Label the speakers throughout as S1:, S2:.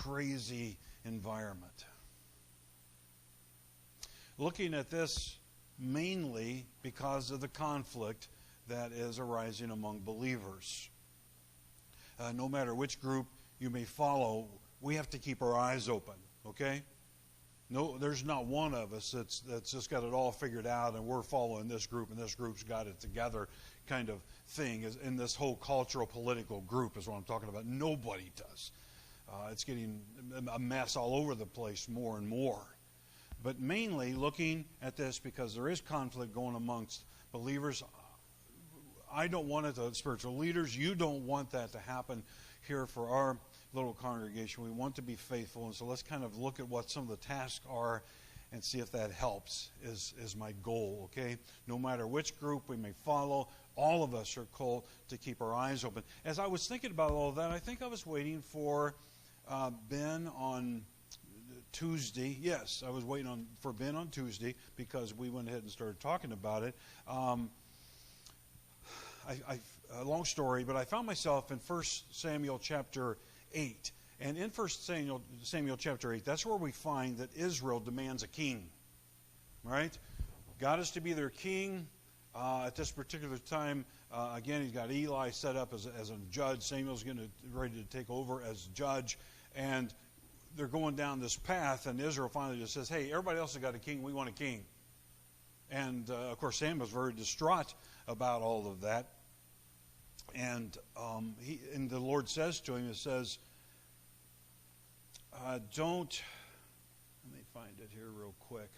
S1: crazy environment. Looking at this mainly because of the conflict that is arising among believers. No matter which group you may follow, we have to keep our eyes open, okay? No, there's not one of us that's just got it all figured out and we're following this group and this group's got it together kind of thing. In this whole cultural political group is what I'm talking about. Nobody does. It's getting a mess all over the place more and more. But mainly looking at this because there is conflict going amongst believers. I don't want it to, spiritual leaders, you don't want that to happen here for our little congregation. We want to be faithful, and so let's kind of look at what some of the tasks are and see if that helps, is my goal, okay? No matter which group we may follow, all of us are called to keep our eyes open. As I was thinking about all of that, I think I was waiting for Ben on Tuesday. Yes, I was waiting for Ben on Tuesday because we went ahead and started talking about it. Long story, but I found myself in 1 Samuel chapter 8. And in 1 Samuel chapter 8, that's where we find that Israel demands a king. Right? God is to be their king. At this particular time, again, he's got Eli set up as a judge. Samuel's ready to take over as judge. And they're going down this path, and Israel finally just says, hey, everybody else has got a king. We want a king. And, of course, Samuel's very distraught about all of that. And the Lord says to him, it says, don't, let me find it here real quick.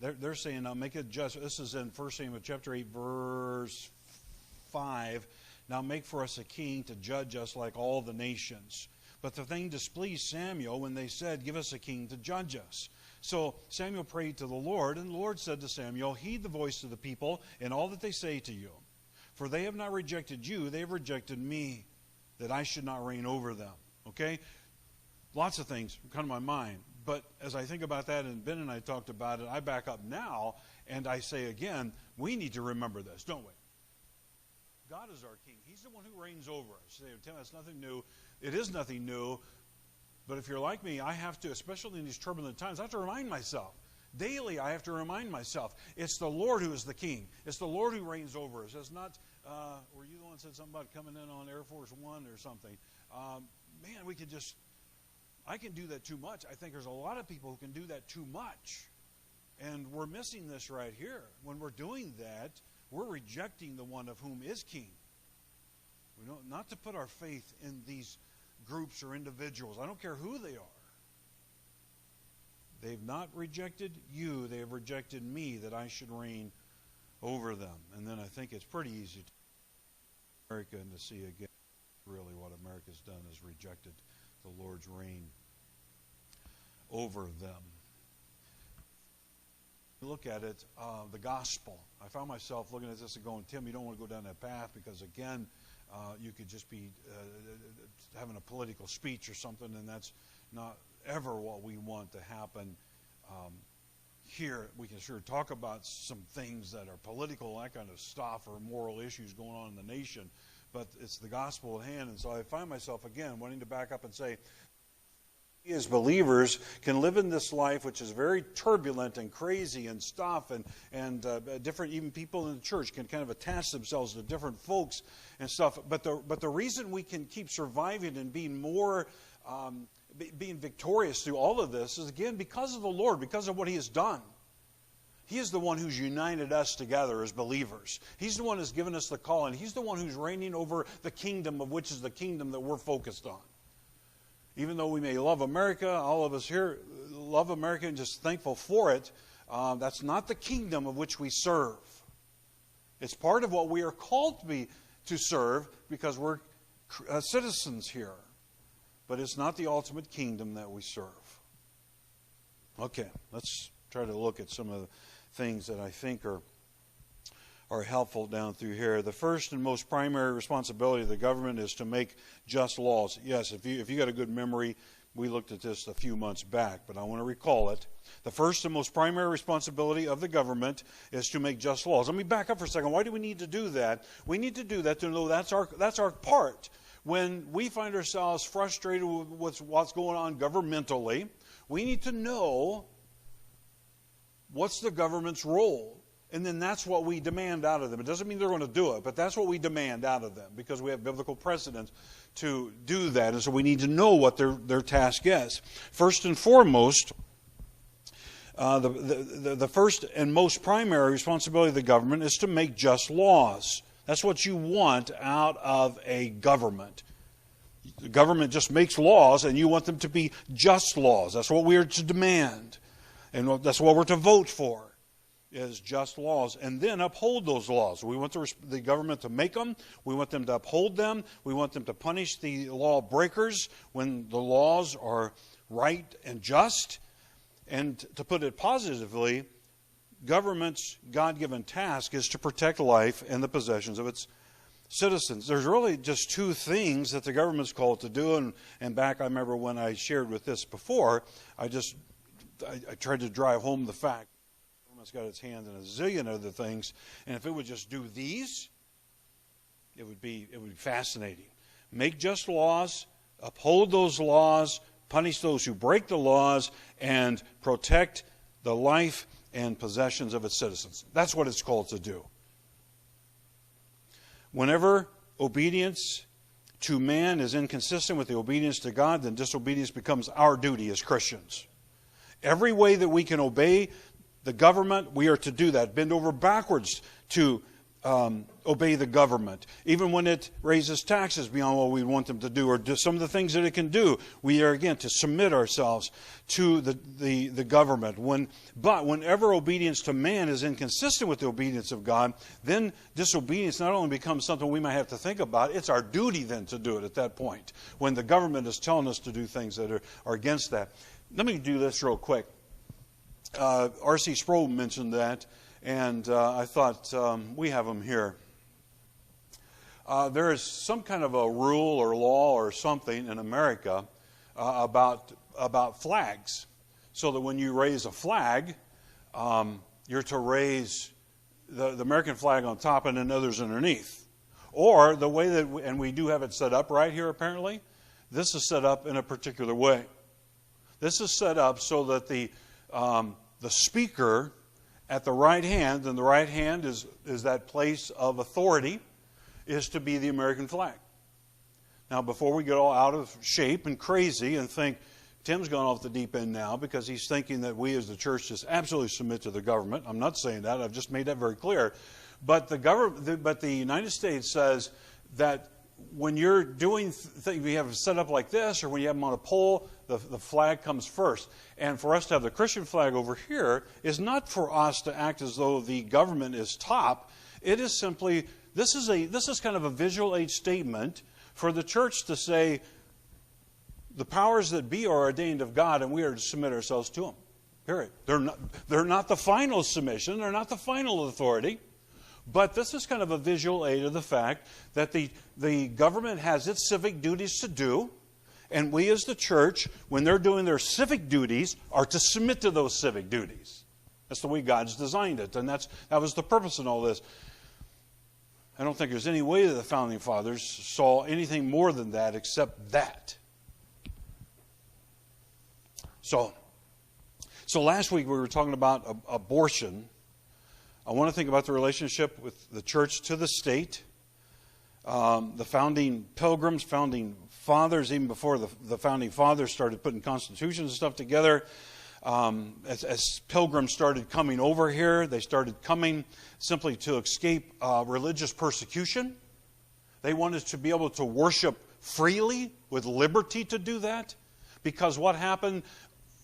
S1: They're saying, now make a judgment. This is in 1 Samuel chapter 8, verse 5. Now make for us a king to judge us like all the nations. But the thing displeased Samuel when they said, give us a king to judge us. So Samuel prayed to the Lord, and the Lord said to Samuel, heed the voice of the people in all that they say to you. For they have not rejected you, they have rejected me, that I should not reign over them. Okay? Lots of things come to my mind. But as I think about that, and Ben and I talked about it, I back up now, and I say again, we need to remember this, don't we? God is our king. He's the one who reigns over us. You say, Tim, that's nothing new. It is nothing new. But if you're like me, I have to, especially in these turbulent times, I have to remind myself. Daily, I have to remind myself. It's the Lord who is the king. It's the Lord who reigns over us. It's not, were you the one that said something about coming in on Air Force One or something? Man, we could just, I can do that too much. I think there's a lot of people who can do that too much. And we're missing this right here. When we're doing that, we're rejecting the one of whom is king. We don't, not to put our faith in these groups or individuals. I don't care who they are. They've not rejected you. They have rejected me, that I should reign over them. And then I think it's pretty easy to America and to see again really what America's done is rejected the Lord's reign over them. Look at it, the gospel. I found myself looking at this and going, Tim, you don't want to go down that path because, again, you could just be having a political speech or something, and that's not ever what we want to happen. Here, we can sure talk about some things that are political, that kind of stuff, or moral issues going on in the nation, but it's the gospel at hand. And so I find myself, again, wanting to back up and say, we as believers can live in this life which is very turbulent and crazy and stuff, and different, even people in the church can kind of attach themselves to different folks and stuff. But the reason we can keep surviving and being more being victorious through all of this is, again, because of the Lord, because of what He has done. He is the one who's united us together as believers. He's the one who's given us the call, and He's the one who's reigning over the kingdom, of which is the kingdom that we're focused on. Even though we may love America, all of us here love America and just thankful for it, that's not the kingdom of which we serve. It's part of what we are called to serve because we're citizens here. But it's not the ultimate kingdom that we serve. Okay, let's try to look at some of the things that I think are helpful down through here. The first and most primary responsibility of the government is to make just laws. Yes, if you got a good memory, we looked at this a few months back, but I want to recall it. The first and most primary responsibility of the government is to make just laws. Let me back up for a second. Why do we need to do that? We need to do that to know that's our part. when we find ourselves frustrated with what's going on governmentally, we need to know what's the government's role. And then that's what we demand out of them. It doesn't mean they're going to do it, but that's what we demand out of them because we have biblical precedents to do that. And so we need to know what their task is. First and foremost, the first and most primary responsibility of the government is to make just laws. That's what you want out of a government. The government just makes laws, and you want them to be just laws. That's what we are to demand. And that's what we're to vote for, is just laws. And then uphold those laws. We want the government to make them. We want them to uphold them. We want them to punish the law breakers when the laws are right and just. And to put it positively, government's God-given task is to protect life and the possessions of its citizens. There's really just two things that the government's called to do. And back, I remember when I shared with this before, I tried to drive home the fact the government's got its hand in a zillion other things. And if it would just do these, it would be fascinating. Make just laws, uphold those laws, punish those who break the laws, and protect the life and possessions of its citizens. That's what it's called to do. Whenever obedience to man is inconsistent with the obedience to God, then disobedience becomes our duty as Christians. Every way that we can obey the government, we are to do that. Bend over backwards to obey the government. Even when it raises taxes beyond what we want them to do, or do some of the things that it can do, we are, again, to submit ourselves to the government. But whenever obedience to man is inconsistent with the obedience of God, then disobedience not only becomes something we might have to think about, it's our duty then to do it at that point, when the government is telling us to do things that are against that. Let me do this real quick. R.C. Sproul mentioned that, and I thought we have them here. There is some kind of a rule or law or something in America about flags, so that when you raise a flag, you're to raise the American flag on top and then others underneath. Or the way that, and we do have it set up right here apparently, this is set up in a particular way. This is set up so that the speaker at the right hand, and the right hand is that place of authority, is to be the American flag. Now, before we get all out of shape and crazy and think, Tim's gone off the deep end now because he's thinking that we as the church just absolutely submit to the government. I'm not saying that. I've just made that very clear. But the United States says that when you're doing things, we have it set up like this, or when you have them on a pole, the flag comes first. And for us to have the Christian flag over here is not for us to act as though the government is top. It is simply, this is kind of a visual aid statement for the church to say, the powers that be are ordained of God, and we are to submit ourselves to them. Period. They're not the final submission. They're not the final authority. But this is kind of a visual aid of the fact that the government has its civic duties to do, and we as the church, when they're doing their civic duties, are to submit to those civic duties. That's the way God's designed it, and that was the purpose in all this. I don't think there's any way that the Founding Fathers saw anything more than that except that. So last week we were talking about abortion. I want to think about the relationship with the church to the state. The founding pilgrims, founding fathers, even before the founding fathers started putting constitutions and stuff together, as pilgrims started coming over here, they started coming simply to escape religious persecution. They wanted to be able to worship freely with liberty to do that, because what happened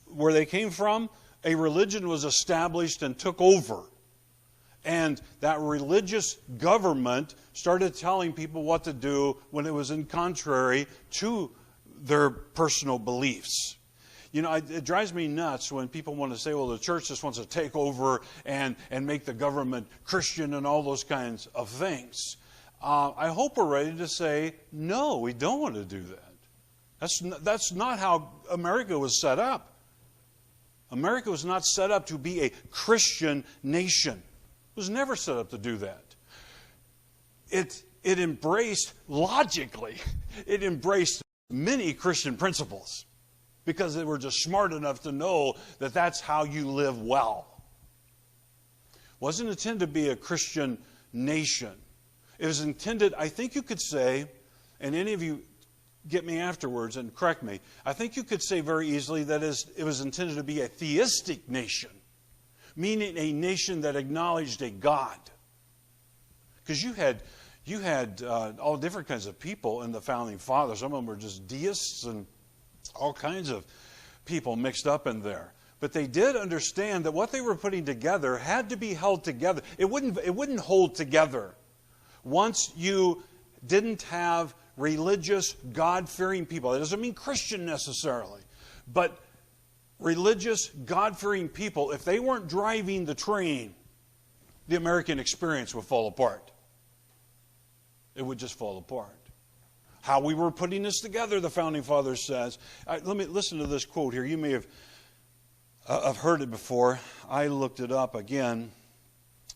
S1: where they came from, a religion was established and took over. And that religious government started telling people what to do when it was in contrary to their personal beliefs. You know, it drives me nuts when people want to say, well, the church just wants to take over and make the government Christian and all those kinds of things. I hope we're ready to say, no, we don't want to do that. That's not how America was set up. America was not set up to be a Christian nation. It was never set up to do that. It it embraced, logically, it embraced many Christian principles because they were just smart enough to know that that's how you live well. It wasn't intended to be a Christian nation. It was intended, I think you could say, and any of you get me afterwards and correct me, I think you could say very easily that it was intended to be a theistic nation, meaning a nation that acknowledged a God. Because you had all different kinds of people in the Founding Fathers. Some of them were just deists and all kinds of people mixed up in there. But they did understand that what they were putting together had to be held together. It wouldn't hold together once you didn't have religious, God-fearing people. That doesn't mean Christian necessarily, but religious, God-fearing people. If they weren't driving the train, the American experience would fall apart. It would just fall apart. How we were putting this together, the Founding Fathers says. Let me listen to this quote here. You may have heard it before. I looked it up again.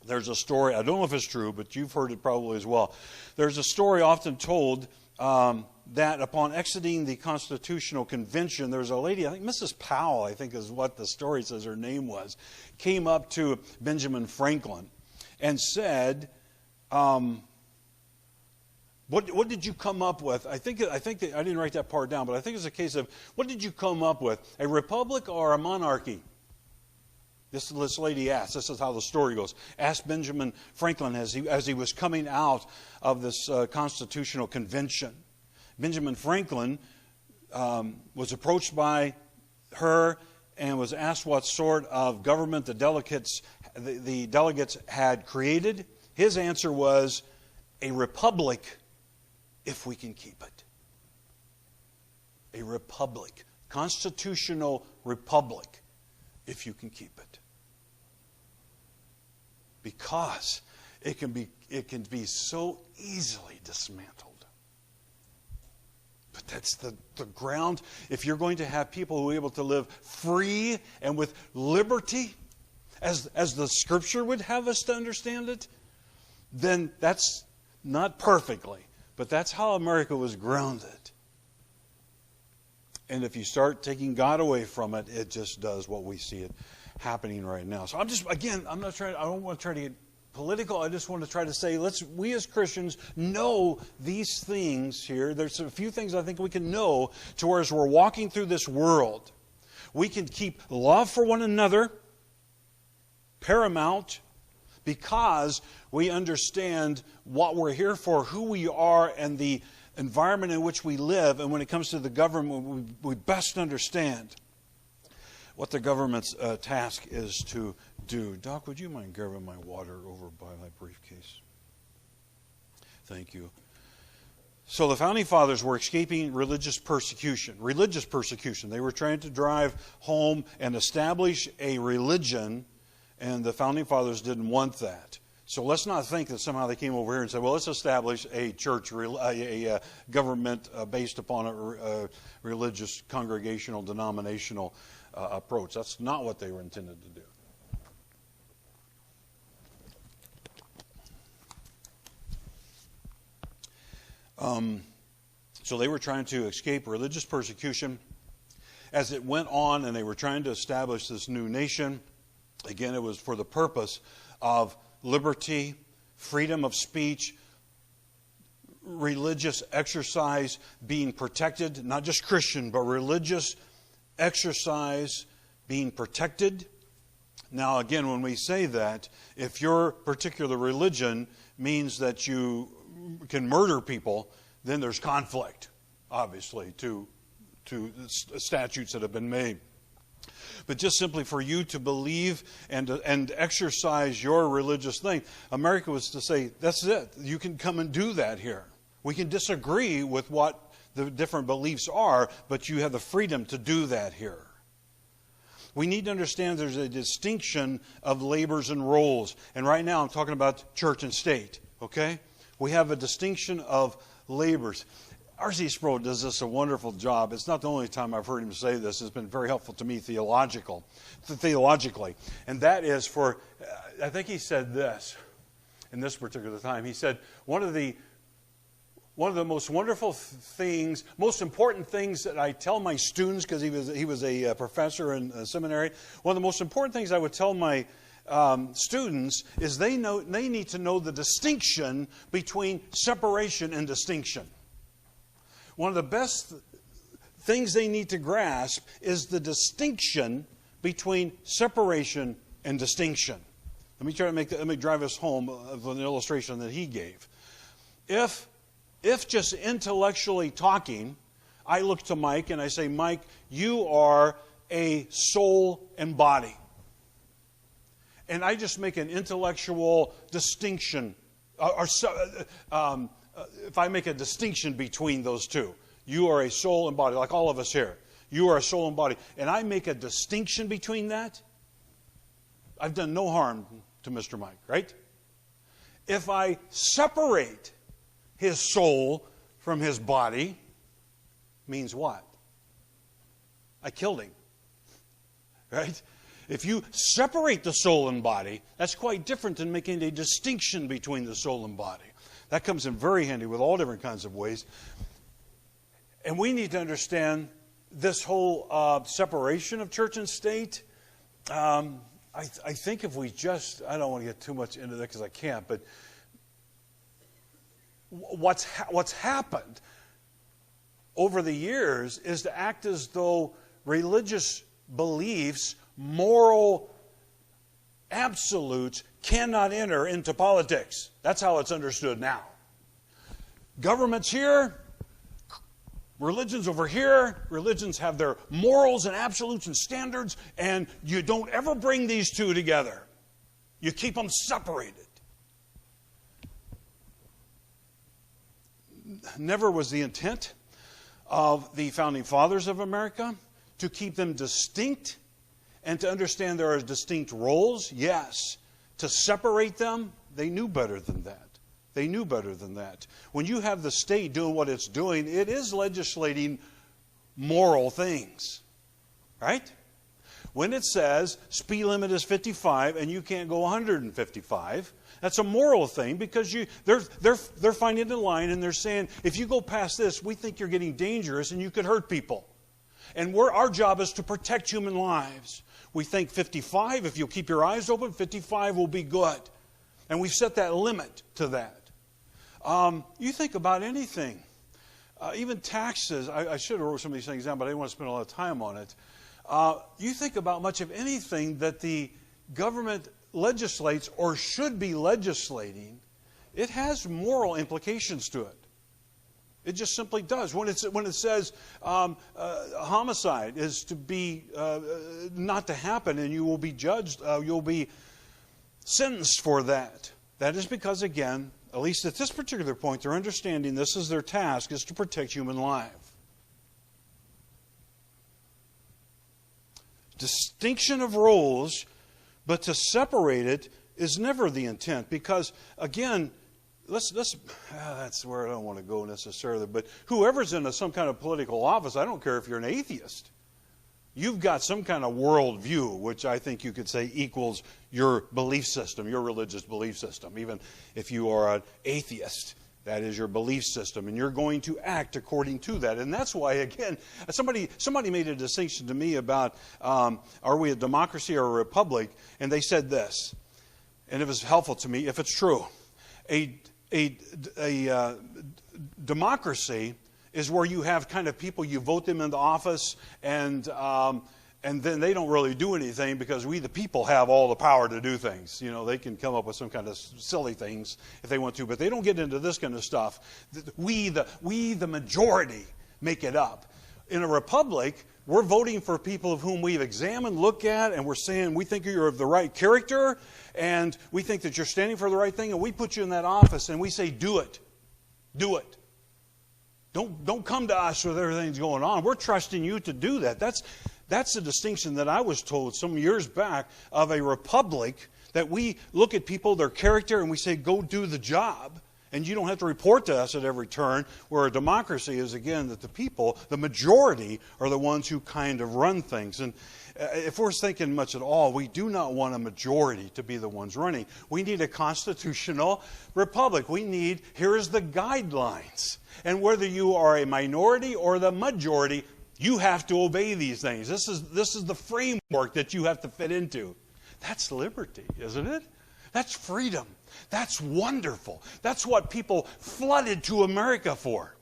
S1: There's a story, I don't know if it's true, but you've heard it probably as well. There's a story often told that upon exiting the Constitutional Convention, there was a lady, I think Mrs. Powell, I think is what the story says her name was, came up to Benjamin Franklin and said, what did you come up with? I think that, I didn't write that part down, but I think it's a case of, what did you come up with? A republic or a monarchy? This lady asked. This is how the story goes. Asked Benjamin Franklin as he was coming out of this Constitutional Convention. Benjamin Franklin was approached by her and was asked what sort of government the delegates had created. His answer was, a republic if we can keep it. A republic. Constitutional republic if you can keep it. Because it can be so easily dismantled. But that's the ground. If you're going to have people who are able to live free and with liberty, as the Scripture would have us to understand it, then that's not perfectly, but that's how America was grounded. And if you start taking God away from it, it just does what we see it happening right now. So I don't want to try to get political. I just want to try to say, we as Christians know these things here. There's a few things I think we can know to where as we're walking through this world, we can keep love for one another paramount because we understand what we're here for, who we are, and the environment in which we live. And when it comes to the government, we best understand what the government's task is to do. Doc, would you mind grabbing my water over by my briefcase? Thank you. So the Founding Fathers were escaping religious persecution. Religious persecution. They were trying to drive home and establish a religion, and the Founding Fathers didn't want that. So let's not think that somehow they came over here and said, well, let's establish a church, a government based upon a religious, congregational, denominational approach. That's not what they were intended to do. So they were trying to escape religious persecution. As it went on and they were trying to establish this new nation, again, it was for the purpose of liberty, freedom of speech, religious exercise being protected, not just Christian, but religious exercise being protected. Now, again, when we say that, if your particular religion means that you can murder people, then there's conflict, obviously, to statutes that have been made. But just simply for you to believe and exercise your religious thing, America was to say, that's it. You can come and do that here. We can disagree with what the different beliefs are, but you have the freedom to do that here. We need to understand there's a distinction of labors and roles. And right now I'm talking about church and state, okay? We have a distinction of labors. R.C. Sproul does this a wonderful job. It's not the only time I've heard him say this. It's been very helpful to me theologically. And that is I think he said this in this particular time. He said, one of the one of the most wonderful things, most important things that I tell my students, because he was a professor in seminary, one of the most important things I would tell my students is they need to know the distinction between separation and distinction. One of the best things they need to grasp is the distinction between separation and distinction. Let me drive us home with an illustration that he gave. If just intellectually talking, I look to Mike and I say, Mike, you are a soul and body. And I just make an intellectual distinction, if I make a distinction between those two. You are a soul and body, like all of us here. You are a soul and body. And I make a distinction between that, I've done no harm to Mr. Mike, right? If I separate his soul from his body, means what? I killed him, right? If you separate the soul and body, that's quite different than making a distinction between the soul and body. That comes in very handy with all different kinds of ways. And we need to understand this whole separation of church and state. I think if we just, I don't want to get too much into that because I can't, but what's happened over the years is to act as though religious beliefs, moral absolutes, cannot enter into politics. That's how it's understood now. Government's here, religion's over here. Religions have their morals and absolutes and standards, and you don't ever bring these two together. You keep them separated. Never was the intent of the founding fathers of America to keep them distinct and to understand there are distinct roles. Yes. To separate them, they knew better than that. They knew better than that. When you have the state doing what it's doing, it is legislating moral things. Right? When it says speed limit is 55 and you can't go 155, that's a moral thing because they're finding the line and they're saying, if you go past this, we think you're getting dangerous and you could hurt people. And our job is to protect human lives. We think 55, if you'll keep your eyes open, 55 will be good. And we've set that limit to that. You think about anything. Even taxes. I should have wrote some of these things down, but I didn't want to spend a lot of time on it. You think about much of anything that the government legislates or should be legislating, it has moral implications to it. It just simply does. When it says homicide is to be not to happen and you will be judged, you'll be sentenced for that. That is because, again, at least at this particular point, they're understanding this is their task, is to protect human life. Distinction of roles, but to separate it is never the intent because, again, that's where I don't want to go necessarily, but whoever's in some kind of political office, I don't care if you're an atheist. You've got some kind of worldview, which I think you could say equals your belief system, your religious belief system. Even if you are an atheist, that is your belief system, and you're going to act according to that. And that's why, again, somebody made a distinction to me about are we a democracy or a republic? And they said this, and it was helpful to me if it's true. A democracy is where you have kind of people, you vote them into office, and then they don't really do anything because we, the people, have all the power to do things. You know, they can come up with some kind of silly things if they want to, but they don't get into this kind of stuff. We, the majority, make it up. In a republic, we're voting for people of whom we've examined, looked at, and we're saying we think you're of the right character, and we think that you're standing for the right thing, and we put you in that office, and we say, do it. Do it. Don't come to us with everything's going on. We're trusting you to do that. That's the distinction that I was told some years back of a republic, that we look at people, their character, and we say, go do the job. And you don't have to report to us at every turn, where a democracy is, again, that the people, the majority, are the ones who kind of run things. And if we're thinking much at all, we do not want a majority to be the ones running. We need a constitutional republic. Here is the guidelines. And whether you are a minority or the majority, you have to obey these things. This is the framework that you have to fit into. That's liberty, isn't it? That's freedom. That's wonderful. That's what people flooded to America for.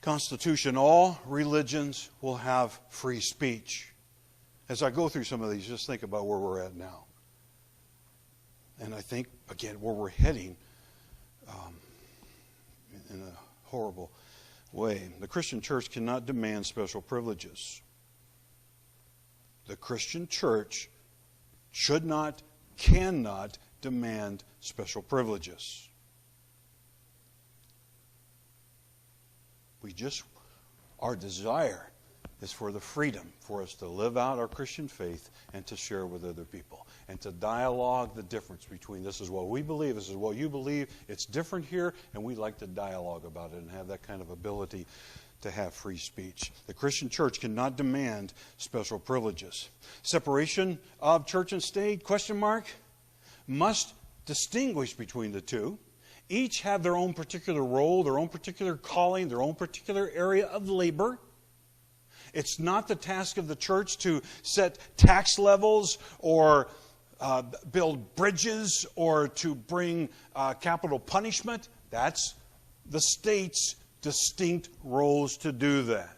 S1: Constitution, all religions will have free speech. As I go through some of these, just think about where we're at now. And I think, again, where we're heading in a horrible way. The Christian church cannot demand special privileges. The Christian church cannot demand special privileges. Our desire is for the freedom for us to live out our Christian faith and to share with other people and to dialogue the difference between this is what we believe, this is what you believe, it's different here, and we'd like to dialogue about it and have that kind of ability to have free speech. The Christian church cannot demand special privileges. Separation of church and state, ? Must distinguish between the two. Each have their own particular role, their own particular calling, their own particular area of labor. It's not the task of the church to set tax levels or build bridges or to bring capital punishment. That's the state's distinct roles to do that.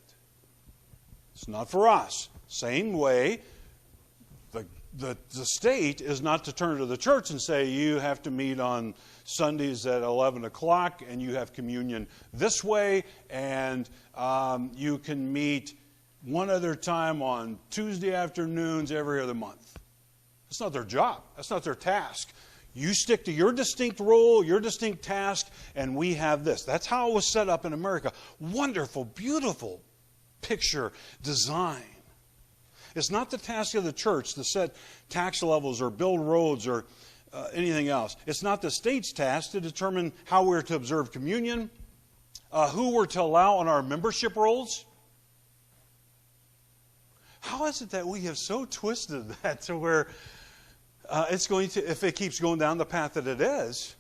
S1: It's not for us. Same way, the state is not to turn to the church and say, you have to meet on Sundays at 11 o'clock and you have communion this way, and you can meet one other time on Tuesday afternoons every other month. That's not their job. That's not their task. You stick to your distinct role, your distinct task, and we have this. That's how it was set up in America. Wonderful, beautiful picture design. It's not the task of the church to set tax levels or build roads or anything else. It's not the state's task to determine how we're to observe communion, who we're to allow on our membership rolls. How is it that we have so twisted that to where it's going to, if it keeps going down the path that it is,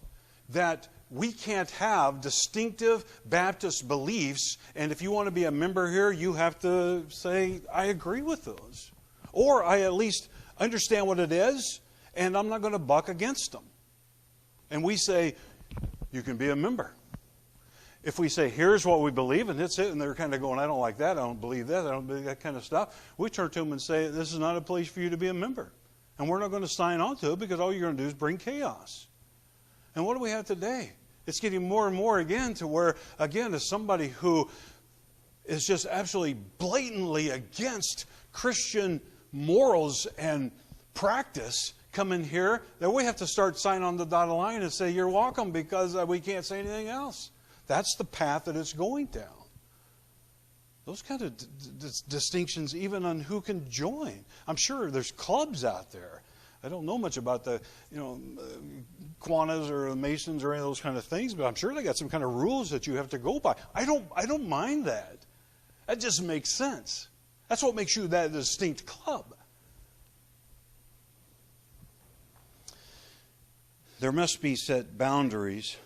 S1: that we can't have distinctive Baptist beliefs, and if you want to be a member here, you have to say, I agree with those. Or I at least understand what it is, and I'm not going to buck against them. And we say, you can be a member. If we say, here's what we believe, and that's it, and they're kind of going, I don't like that, I don't believe that, I don't believe that kind of stuff, we turn to them and say, this is not a place for you to be a member. And we're not going to sign on to it because all you're going to do is bring chaos. And what do we have today? It's getting more and more again to where, again, as somebody who is just absolutely blatantly against Christian morals and practice come in here, that we have to start signing on the dotted line and say, you're welcome, because we can't say anything else. That's the path that it's going down. Those kind of distinctions even on who can join. I'm sure there's clubs out there. I don't know much about the, Kiwanis or the Masons or any of those kind of things, but I'm sure they got some kind of rules that you have to go by. I don't mind that. That just makes sense. That's what makes you that distinct club. There must be set boundaries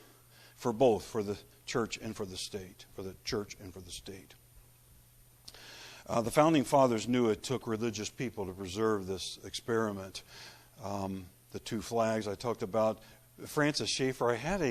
S1: for both, for the church and for the state, for the church and for the state. The Founding Fathers knew it took religious people to preserve this experiment. The two flags I talked about. Francis Schaeffer, I had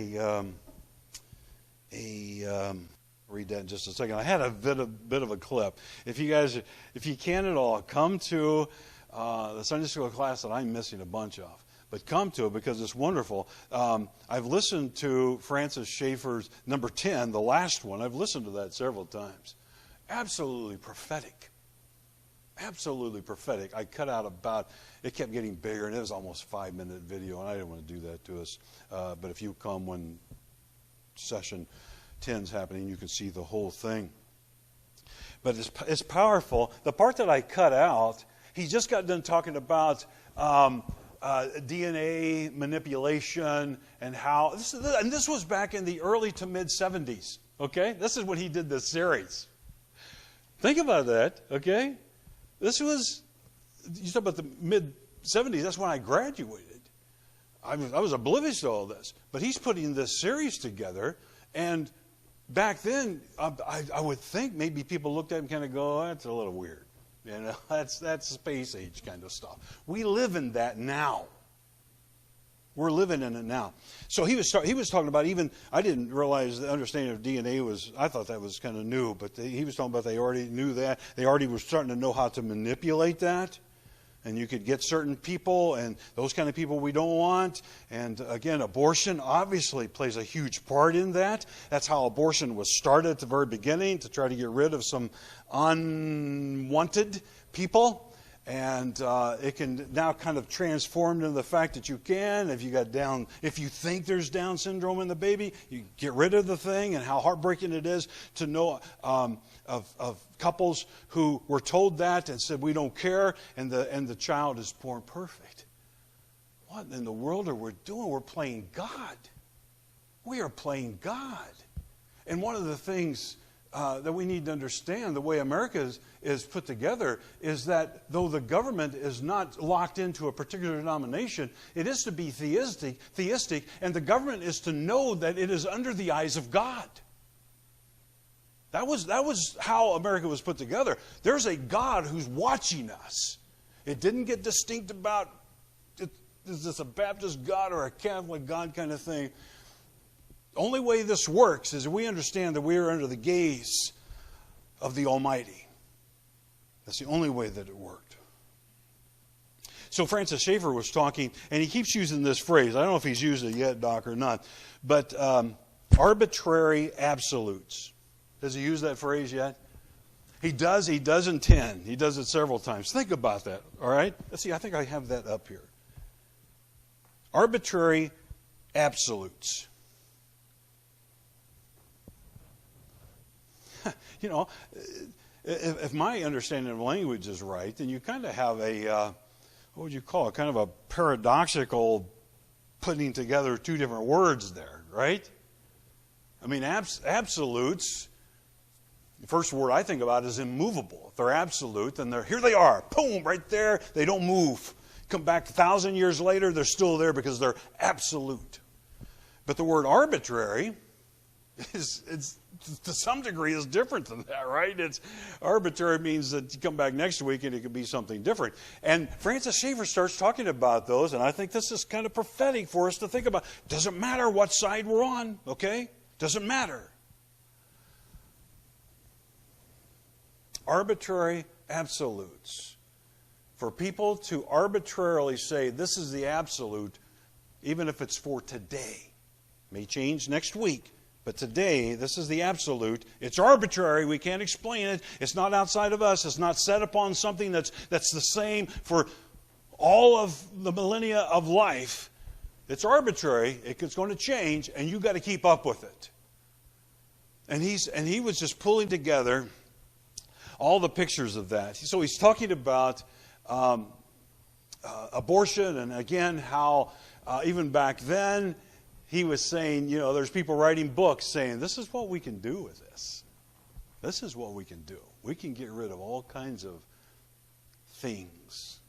S1: read that in just a second. I had a bit of a clip. If you can at all, come to the Sunday school class that I'm missing a bunch of. But come to it because it's wonderful. I've listened to Francis Schaeffer's number 10, the last one. I've listened to that several times. Absolutely prophetic. Absolutely prophetic. I cut out it kept getting bigger, and it was almost a 5-minute video, and I didn't want to do that to us. But if you come when session 10's happening, you can see the whole thing. But it's powerful. The part that I cut out, he just got done talking about DNA manipulation and how this was back in the early to mid 70s. Okay, this is when he did this series. Think about that. Okay, this was, you talk about the mid 70s. That's when I graduated. I was oblivious to all this, but he's putting this series together, and back then I would think maybe people looked at him and kind of go, oh, that's a little weird. You know, that's space age kind of stuff. We live in that now. We're living in it now. So he was talking about, even, I didn't realize the understanding of DNA was, I thought that was kind of new, but he was talking about they already knew that. They already were starting to know how to manipulate that. And you could get certain people, and those kind of people we don't want. And again, abortion obviously plays a huge part in that. That's how abortion was started at the very beginning, to try to get rid of some unwanted people. And it can now kind of transform into the fact that you can, if you think there's Down syndrome in the baby, you get rid of the thing. And how heartbreaking it is to know of couples who were told that and said, we don't care, and the child is born perfect. What in the world are we doing? We're playing God. We are playing God. And one of the things that we need to understand, the way America is put together, is that though the government is not locked into a particular denomination, it is to be theistic, and the government is to know that it is under the eyes of God. That was how America was put together. There's a God who's watching us. It didn't get distinct about, is this a Baptist God or a Catholic God kind of thing. Only way this works is we understand that we are under the gaze of the Almighty. That's the only way that it worked. So Francis Schaeffer was talking, and he keeps using this phrase. I don't know if he's used it yet, Doc, or not. But arbitrary absolutes. Does he use that phrase yet? He does in 10. He does it several times. Think about that, all right? Let's see, I think I have that up here. Arbitrary absolutes. You know, if my understanding of language is right, then you kind of have a, what would you call it, kind of a paradoxical putting together two different words there, right? I mean, absolutes, the first word I think about is immovable. If they're absolute, then here they are, boom, right there, they don't move. Come back 1,000 years later, they're still there because they're absolute. But the word arbitrary it's to some degree is different than that, right? It's arbitrary means that you come back next week and it could be something different. And Francis Schaeffer starts talking about those, and I think this is kind of prophetic for us to think about. Doesn't matter what side we're on, okay? Doesn't matter. Arbitrary absolutes. For people to arbitrarily say this is the absolute, even if it's for today, may change next week. But today, this is the absolute. It's arbitrary. We can't explain it. It's not outside of us. It's not set upon something that's the same for all of the millennia of life. It's arbitrary. It's going to change, and you've got to keep up with it. And he was just pulling together all the pictures of that. So he's talking about abortion, and again, how even back then, he was saying, you know, there's people writing books saying, this is what we can do with this. This is what we can do. We can get rid of all kinds of things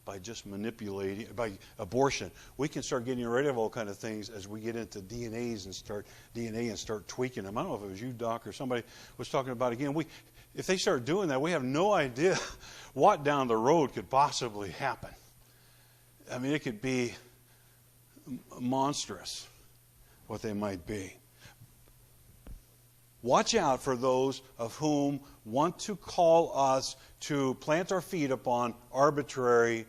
S1: by just manipulating, by abortion. We can start getting rid of all kinds of things as we get into DNA and start tweaking them. I don't know if it was you, Doc, or somebody was talking about again. If they start doing that, we have no idea what down the road could possibly happen. I mean, it could be monstrous what they might be. Watch out for those of whom want to call us to plant our feet upon arbitrary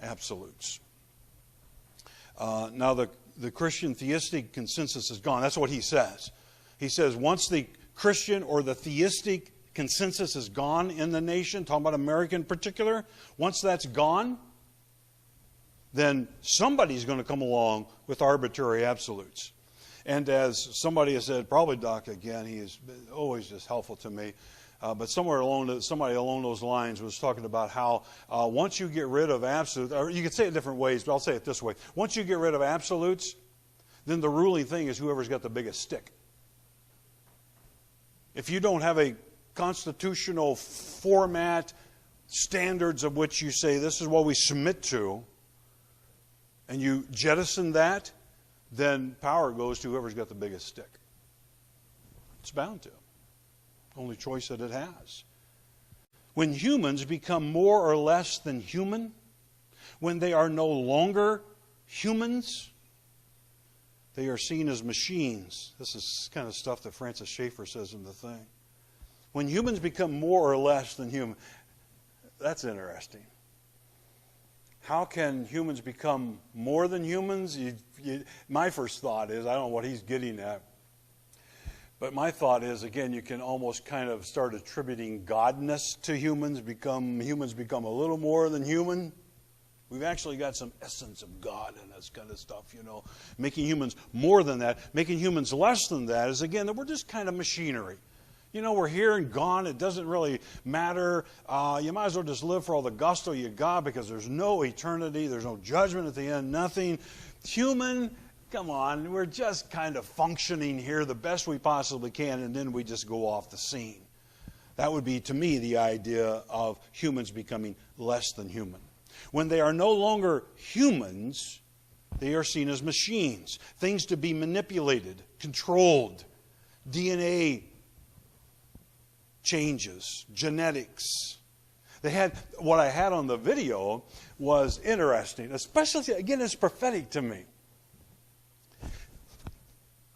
S1: absolutes. Now the Christian theistic consensus is gone. That's what he says. He says once the Christian or the theistic consensus is gone in the nation, talking about America in particular, once that's gone, then somebody's going to come along with arbitrary absolutes. And as somebody has said, probably Doc again, he is always just helpful to me. But somebody along those lines was talking about how once you get rid of absolutes, or you could say it different ways, but I'll say it this way. Once you get rid of absolutes, then the ruling thing is whoever's got the biggest stick. If you don't have a constitutional format, standards of which you say this is what we submit to, and you jettison that, then power goes to whoever's got the biggest stick. It's bound to. Only choice that it has. When humans become more or less than human, when they are no longer humans, they are seen as machines. This is kind of stuff that Francis Schaeffer says in the thing. When humans become more or less than human, that's interesting. How can humans become more than humans? My first thought is, I don't know what he's getting at. But my thought is, again, you can almost kind of start attributing godness to humans become a little more than human. We've actually got some essence of God in this kind of stuff, you know. Making humans more than that, making humans less than that is, again, that we're just kind of machinery. You know, we're here and gone. It doesn't really matter. You might as well just live for all the gusto you got because there's no eternity. There's no judgment at the end, nothing. Human, come on, we're just kind of functioning here the best we possibly can, and then we just go off the scene. That would be, to me, the idea of humans becoming less than human. When they are no longer humans, they are seen as machines, things to be manipulated, controlled, DNA changes, genetics. What I had on the video was interesting, especially, again, it's prophetic to me.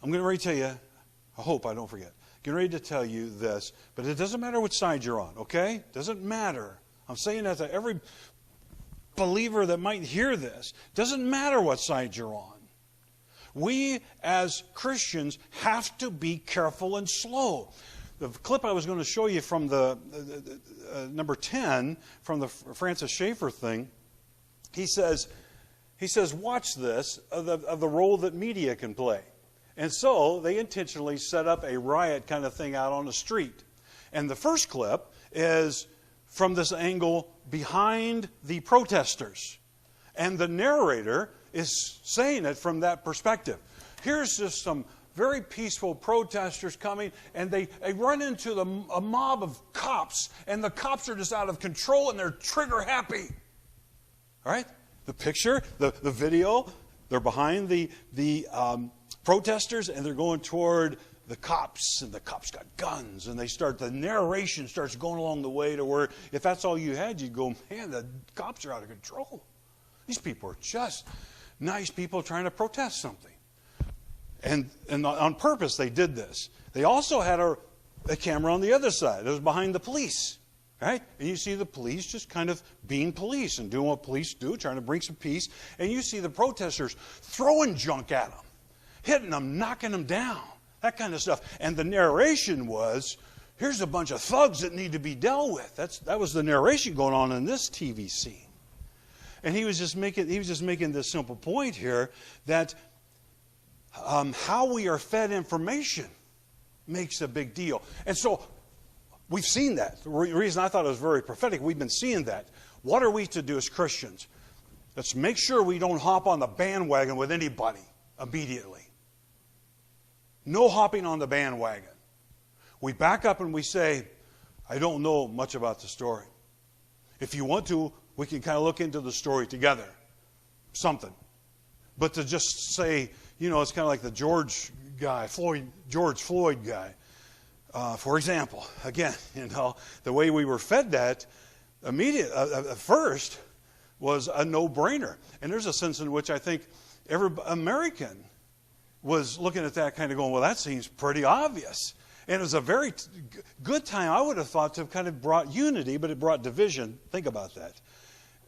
S1: I'm going to tell you, I hope I don't forget, getting ready to tell you this, but it doesn't matter which side you're on, okay? It doesn't matter. I'm saying that to every believer that might hear this. It doesn't matter what side you're on. We, as Christians, have to be careful and slow. The clip I was going to show you from the number 10, from the Francis Schaeffer thing, he says, watch this, of the role that media can play. And so they intentionally set up a riot kind of thing out on the street. And the first clip is from this angle behind the protesters. And the narrator is saying it from that perspective. Here's just some very peaceful protesters coming, and they run into a mob of cops, and the cops are just out of control, and they're trigger happy. All right? The picture, the video, they're behind the protesters, and they're going toward the cops, and the cops got guns, and the narration starts going along the way to where if that's all you had, you'd go, man, the cops are out of control. These people are just nice people trying to protest something. And on purpose they did this. They also had a camera on the other side. It was behind the police. Right? And you see the police just kind of being police and doing what police do, trying to bring some peace. And you see the protesters throwing junk at them, hitting them, knocking them down, that kind of stuff. And the narration was, here's a bunch of thugs that need to be dealt with. That was the narration going on in this TV scene. And he was just making this simple point here that how we are fed information makes a big deal. And so we've seen that. The reason I thought it was very prophetic, we've been seeing that. What are we to do as Christians? Let's make sure we don't hop on the bandwagon with anybody immediately. No hopping on the bandwagon. We back up and we say, I don't know much about the story. If you want to, we can kind of look into the story together. Something. But to just say, you know, it's kind of like the George Floyd guy. For example, again, you know, the way we were fed that at first was a no-brainer. And there's a sense in which I think every American was looking at that kind of going, well, that seems pretty obvious. And it was a very good time, I would have thought, to have kind of brought unity, but it brought division. Think about that.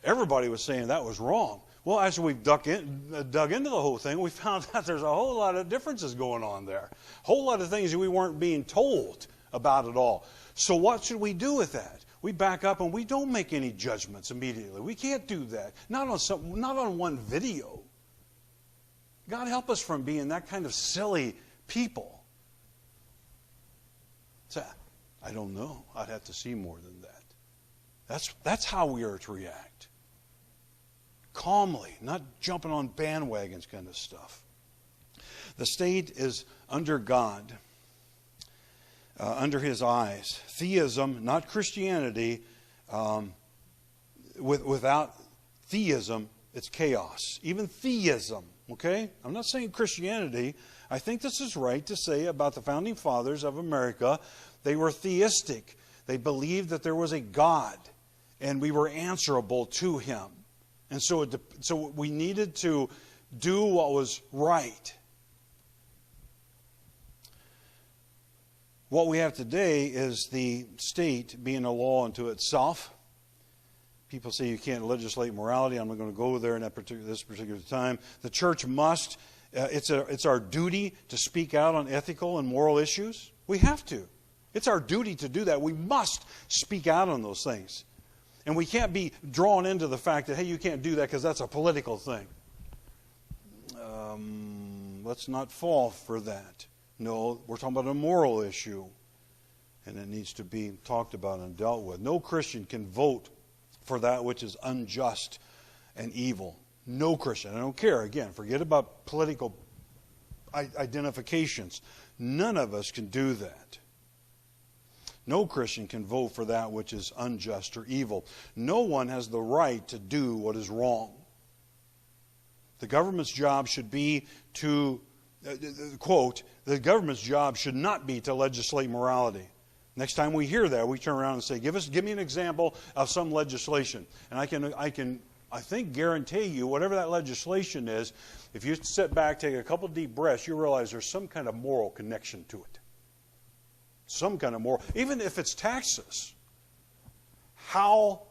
S1: Everybody was saying that was wrong. Well, as we've dug into the whole thing, we found out there's a whole lot of differences going on there. A whole lot of things that we weren't being told about at all. So what should we do with that? We back up and we don't make any judgments immediately. We can't do that. Not on one video. God help us from being that kind of silly people. So, I don't know. I'd have to see more than that. That's how we are to react. Calmly, not jumping on bandwagons kind of stuff. The state is under God, under His eyes. Theism, not Christianity. Without theism, it's chaos. Even theism, okay? I'm not saying Christianity. I think this is right to say about the founding fathers of America. They were theistic. They believed that there was a God, and we were answerable to Him. And so we needed to do what was right. What we have today is the state being a law unto itself. People say you can't legislate morality. I'm not going to go there in this particular time. The church must. It's our duty to speak out on ethical and moral issues. We have to. It's our duty to do that. We must speak out on those things. And we can't be drawn into the fact that, hey, you can't do that because that's a political thing. Let's not fall for that. No, we're talking about a moral issue. And it needs to be talked about and dealt with. No Christian can vote for that which is unjust and evil. No Christian. I don't care. Again, forget about political identifications. None of us can do that. No Christian can vote for that which is unjust or evil. No one has the right to do what is wrong. The government's job should be to, quote, the government's job should not be to legislate morality. Next time we hear that, we turn around and say, give me an example of some legislation. And I think guarantee you, whatever that legislation is, if you sit back, take a couple deep breaths, you realize there's some kind of moral connection to it. Some kind of moral. Even if it's taxes. How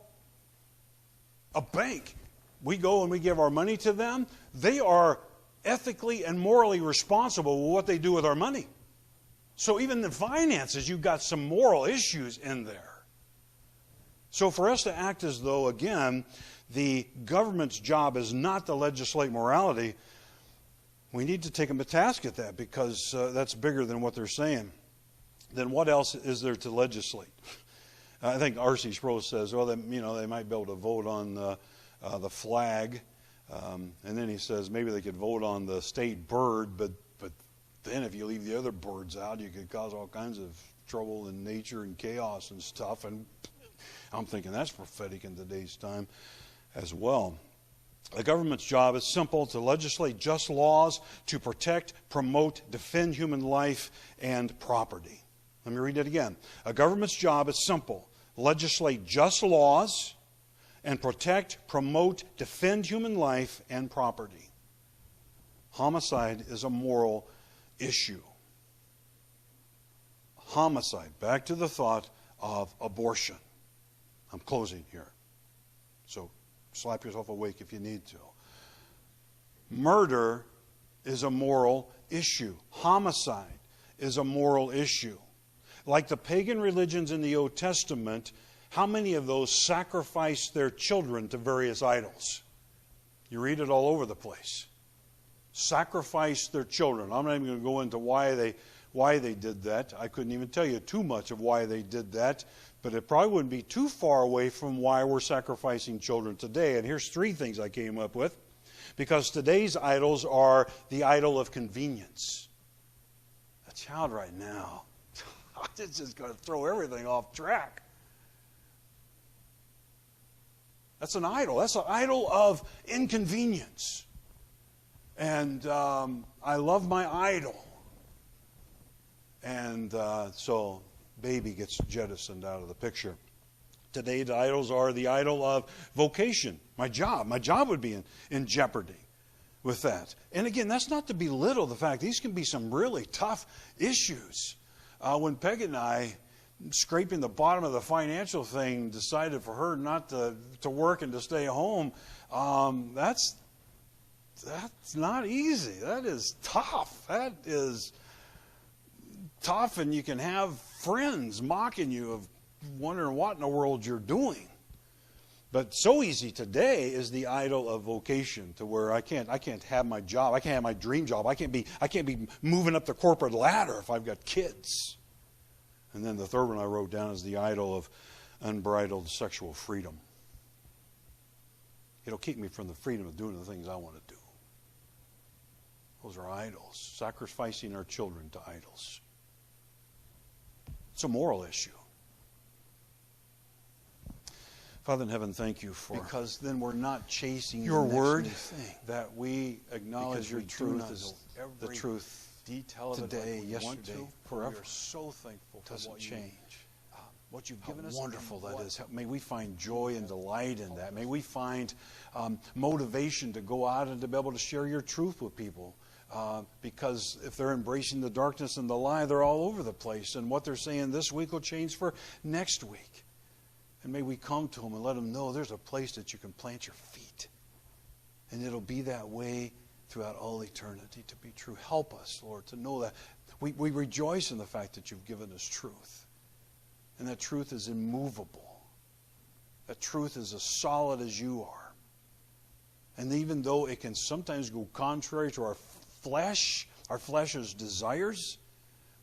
S1: a bank, we go and we give our money to them, they are ethically and morally responsible for what they do with our money. So even in finances, you've got some moral issues in there. So for us to act as though, again, the government's job is not to legislate morality, we need to take them to task at that, because that's bigger than what they're saying. Then what else is there to legislate? I think R.C. Sproul says, well, they might be able to vote on the flag. And then he says maybe they could vote on the state bird, but then if you leave the other birds out, you could cause all kinds of trouble in nature and chaos and stuff. And I'm thinking that's prophetic in today's time as well. The government's job is simple: to legislate just laws to protect, promote, defend human life and property. Let me read it again. A government's job is simple: legislate just laws and protect, promote, defend human life and property. Homicide is a moral issue. Homicide. Back to the thought of abortion. I'm closing here. So slap yourself awake if you need to. Murder is a moral issue. Homicide is a moral issue. Like the pagan religions in the Old Testament, how many of those sacrificed their children to various idols? You read it all over the place. Sacrificed their children. I'm not even going to go into why they did that. I couldn't even tell you too much of why they did that, but it probably wouldn't be too far away from why we're sacrificing children today. And here's 3 things I came up with. Because today's idols are the idol of convenience. A child right now, it's just going to throw everything off track. That's an idol. That's an idol of inconvenience. And I love my idol. And so baby gets jettisoned out of the picture. Today's idols are the idol of vocation. My job. My job would be in jeopardy with that. And again, that's not to belittle the fact these can be some really tough issues. When Peg and I, scraping the bottom of the financial thing, decided for her not to work and to stay home, that's not easy. That is tough. That is tough, and you can have friends mocking you of wondering what in the world you're doing. But so easy today is the idol of vocation, to where I can't have my job. I can't have my dream job. I can't be moving up the corporate ladder if I've got kids. And then the third one I wrote down is the idol of unbridled sexual freedom. It'll keep me from the freedom of doing the things I want to do. Those are idols. Sacrificing our children to idols. It's a moral issue. Father in heaven, thank you for... Because then we're not chasing your word, that we acknowledge your truth is the truth detail of today, yesterday, forever. We are so thankful for what you've given us. How wonderful that is. May we find joy and delight in that. May we find motivation to go out and to be able to share your truth with people. Because if they're embracing the darkness and the lie, they're all over the place. And what they're saying this week will change for next week. And may we come to them and let them know there's a place that you can plant your feet. And it'll be that way throughout all eternity to be true. Help us, Lord, to know that. We rejoice in the fact that you've given us truth. And that truth is immovable. That truth is as solid as you are. And even though it can sometimes go contrary to our flesh's desires,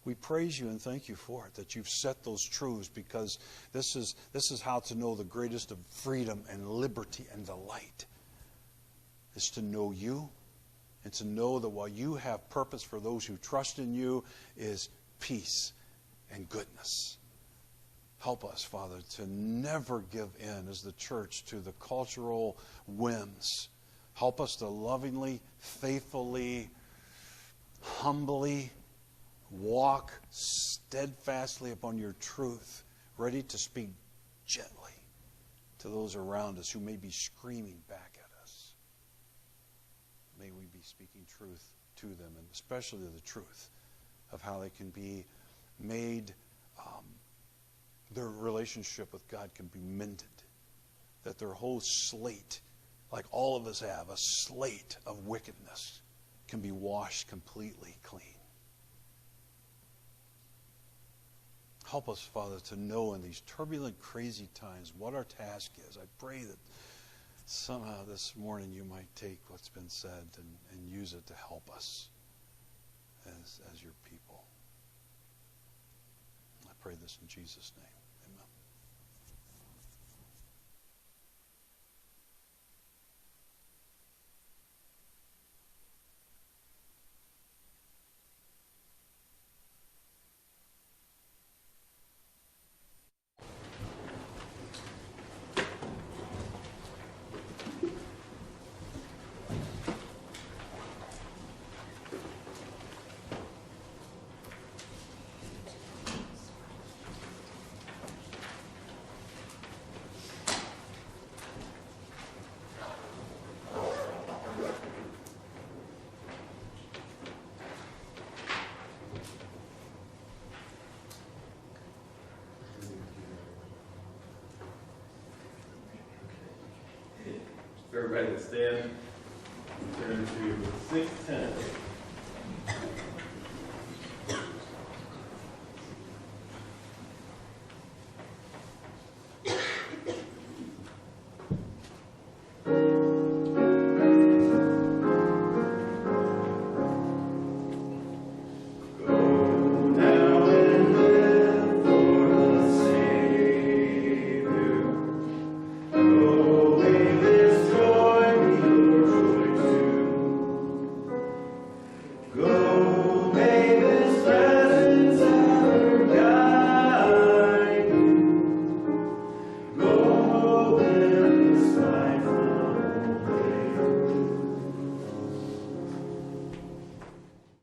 S1: we praise you and thank you for it, that you've set those truths, because this is how to know the greatest of freedom and liberty and delight, is to know you and to know that what you have purpose for those who trust in you is peace and goodness. Help us, Father, to never give in as the church to the cultural whims. Help us to lovingly, faithfully, humbly walk steadfastly upon your truth, ready to speak gently to those around us who may be screaming back at us. May we be speaking truth to them, and especially the truth of how they can be made, their relationship with God can be mended, that their whole slate, like all of us have, a slate of wickedness, can be washed completely clean. Help us, Father, to know in these turbulent, crazy times what our task is. I pray that somehow this morning you might take what's been said and use it to help us as your people. I pray this in Jesus' name. Amen.
S2: Everybody to stand. Turn to 610.